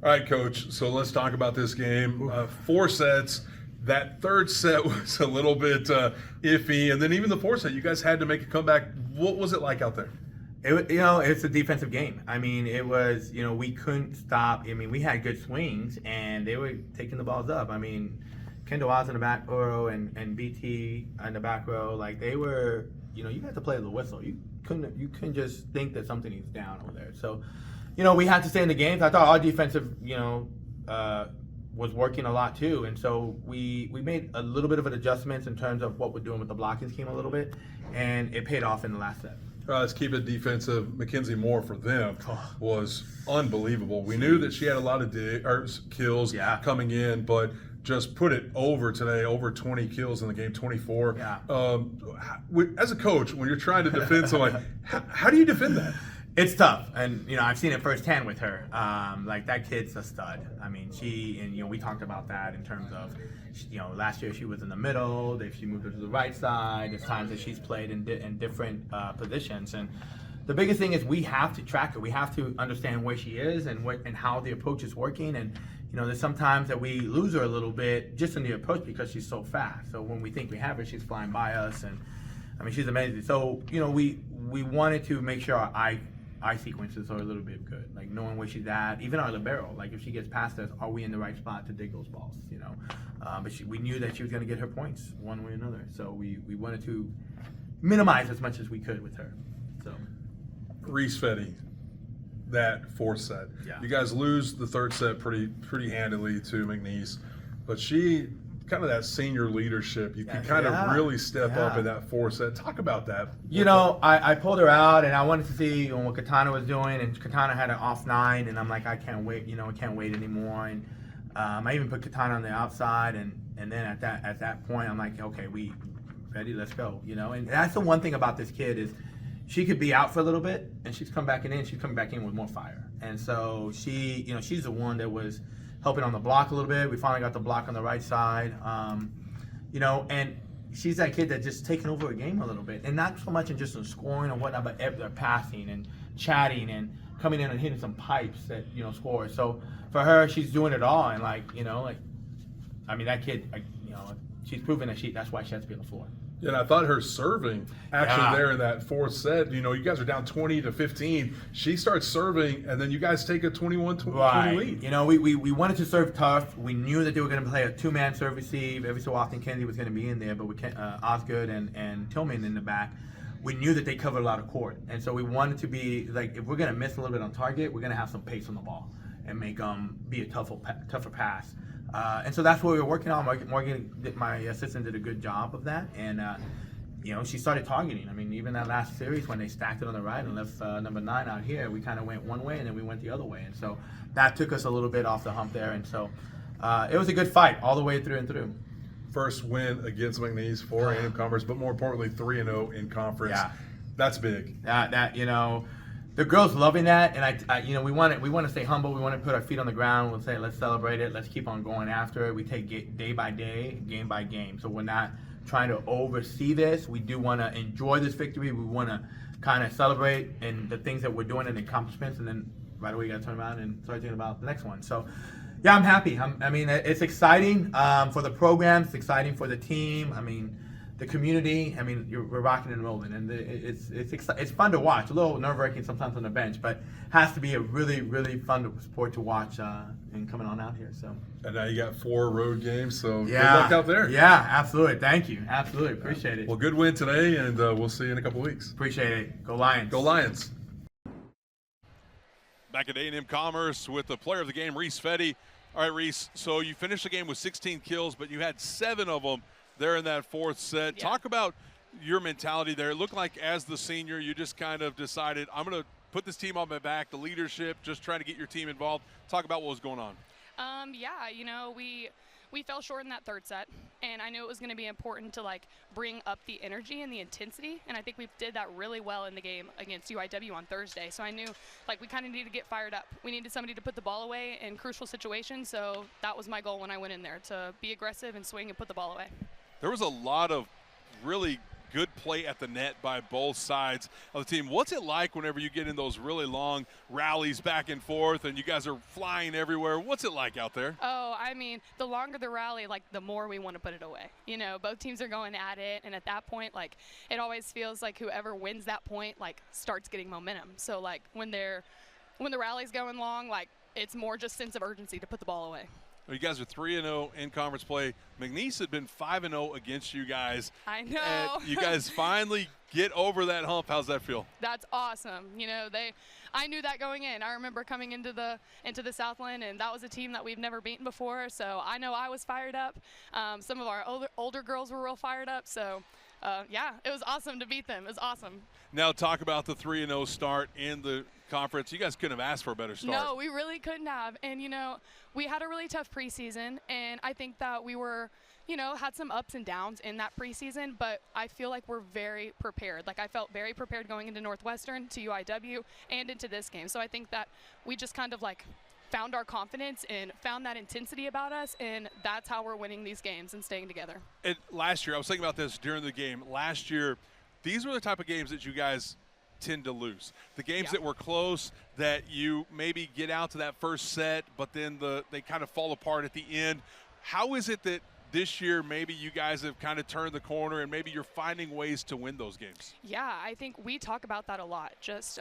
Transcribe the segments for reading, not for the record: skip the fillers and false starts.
All right, Coach. So let's talk about this game. 4 sets. That third set was a little bit iffy, and then even the fourth set, you guys had to make a comeback. What was it like out there? It's a defensive game. I mean, it was, we couldn't stop. I mean, we had good swings, and they were taking the balls up. I mean, Kendall Oz in the back row and BT in the back row, like they were, you had to play the whistle. You couldn't just think that something is down over there. So, we had to stay in the games. I thought our defensive, was working a lot too, and so we made a little bit of an adjustments in terms of what we're doing with the blocking scheme a little bit, and it paid off in the last set. Let's keep it defensive. Mackenzie Moore for them was unbelievable. We knew that she had a lot of kills coming in, but just put it over today, over 20 kills in the game, 24. Yeah. As a coach, when you're trying to defend someone, how do you defend that? It's tough, and I've seen it firsthand with her. Like that kid's a stud. I mean, we talked about that in terms of, last year she was in the middle. She moved her to the right side. There's times that she's played in different positions, and the biggest thing is we have to track her. We have to understand where she is and how the approach is working. And there's sometimes that we lose her a little bit just in the approach because she's so fast. So when we think we have her, she's flying by us, and I mean she's amazing. So we wanted to make sure our eye sequences are a little bit good, like knowing where she's at. Even our libero, like if she gets past us, are we in the right spot to dig those balls? But we knew that she was going to get her points one way or another, so we wanted to minimize as much as we could with her. So Reese Fetty, that fourth set, you guys lose the third set pretty handily to McNeese, but she kind of that senior leadership. You can kind of really step up in that fourth set. Talk about that. I pulled her out, and I wanted to see what Katana was doing, and Katana had an off 9, and I'm like, I can't wait. I can't wait anymore. And I even put Katana on the outside, and then at that point, I'm like, okay, we ready? Let's go. And that's the one thing about this kid is she could be out for a little bit, and she's come back in. She's coming back in with more fire, and so she's the one that was helping on the block a little bit. We finally got the block on the right side. And she's that kid that just taking over a game a little bit. And not so much in just in scoring and whatnot, but they're passing and chatting and coming in and hitting some pipes that, score. So for her, she's doing it all. And that kid, she's proven that that's why she has to be on the floor. Yeah, and I thought her serving actually there in that fourth set, you guys are down 20-15. She starts serving, and then you guys take a 21-20 lead. We wanted to serve tough. We knew that they were going to play a 2-man serve receive. Every so often, Kenzie was going to be in there, but we Osgood and Tillman in the back. We knew that they covered a lot of court, and so we wanted to be like, if we're going to miss a little bit on target, we're going to have some pace on the ball and make be a tougher pass. And so that's what we were working on. Morgan, my assistant, did a good job of that. And, she started targeting. I mean, even that last series when they stacked it on the right and left number 9 out here, we kind of went one way and then we went the other way. And so that took us a little bit off the hump there. And so it was a good fight all the way through and through. First win against McNeese for A&M-Commerce, but more importantly, 3-0 in conference. Yeah. That's big. The girls loving that, and we want to stay humble. We want to put our feet on the ground. We'll say, let's celebrate it. Let's keep on going after it. We take day by day, game by game. So we're not trying to oversee this. We do want to enjoy this victory. We want to kind of celebrate and the things that we're doing and the accomplishments, and then right away you got to turn around and start thinking about the next one. So, yeah, I'm happy. It's exciting for the program. It's exciting for the team. The community. We're rocking and rolling, and it's fun to watch. A little nerve-wracking sometimes on the bench, but has to be a really, really fun sport to watch and coming on out here. So. And now you got 4 road games, so good luck out there. Yeah, absolutely. Thank you. Absolutely. Appreciate it. Well, good win today, and we'll see you in a couple weeks. Appreciate it. Go Lions. Go Lions. Back at A&M-Commerce with the player of the game, Reese Fetty. All right, Reese, so you finished the game with 16 kills, but you had 7 of them there in that fourth set. Yeah. Talk about your mentality there. It looked like as the senior, you just kind of decided, I'm going to put this team on my back, the leadership, just trying to get your team involved. Talk about what was going on. We fell short in that third set, and I knew it was going to be important to bring up the energy and the intensity, and I think we did that really well in the game against UIW on Thursday. So I knew we kind of needed to get fired up. We needed somebody to put the ball away in crucial situations, so that was my goal when I went in there, to be aggressive and swing and put the ball away. There was a lot of really good play at the net by both sides of the team. What's it like whenever you get in those really long rallies back and forth and you guys are flying everywhere? What's it like out there? Oh, I mean, the longer the rally, like, the more we want to put it away. You know, both teams are going at it, and at that point, like, it always feels like whoever wins that point, like, starts getting momentum. So, like, when the rally's going long, like, it's more just sense of urgency to put the ball away. You guys are 3-0 in conference play. McNeese had been 5-0 against you guys. I know. And you guys finally get over that hump. How's that feel? That's awesome. You know, I knew that going in. I remember coming into the Southland, and that was a team that we've never beaten before. So I know I was fired up. Some of our older girls were real fired up. So yeah, it was awesome to beat them. It was awesome. Now talk about the 3-0 start in the conference. You guys couldn't have asked for a better start. No, we really couldn't have. And, you know, we had a really tough preseason, and I think that we were, you know, had some ups and downs in that preseason, but I feel like we're very prepared. Like, I felt very prepared going into Northwestern, to UIW, and into this game. So I think that we just kind of, like, found our confidence and found that intensity about us, and that's how we're winning these games and staying together. And last year, I was thinking about this during the game. Last year, these were the type of games that you guys tend to lose. The games that were close, that you maybe get out to that first set, but then they kind of fall apart at the end. How is it that this year maybe you guys have kind of turned the corner and maybe you're finding ways to win those games? Yeah, I think we talk about that a lot. Just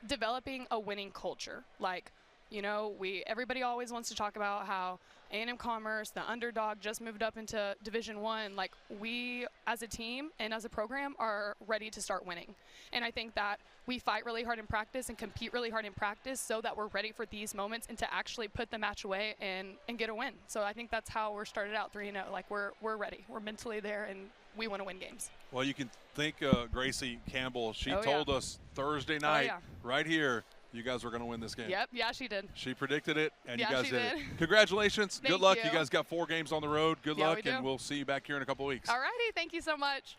developing a winning culture. Like, you know, everybody always wants to talk about how A&M-Commerce, the underdog, just moved up into Division I. Like, we as a team and as a program are ready to start winning. And I think that we fight really hard in practice and compete really hard in practice so that we're ready for these moments and to actually put the match away and get a win. So I think that's how we're started out 3-0. Like, we're ready. We're mentally there, and we want to win games. Well, you can thank Gracie Campbell. She told us Thursday night right here, you guys were going to win this game. Yep, yeah, she did. She predicted it, and you guys she did did. it. Congratulations. Good luck. You guys got 4 games on the road. Good luck, we do. and we'll see you back here in a couple weeks. All righty. Thank you so much.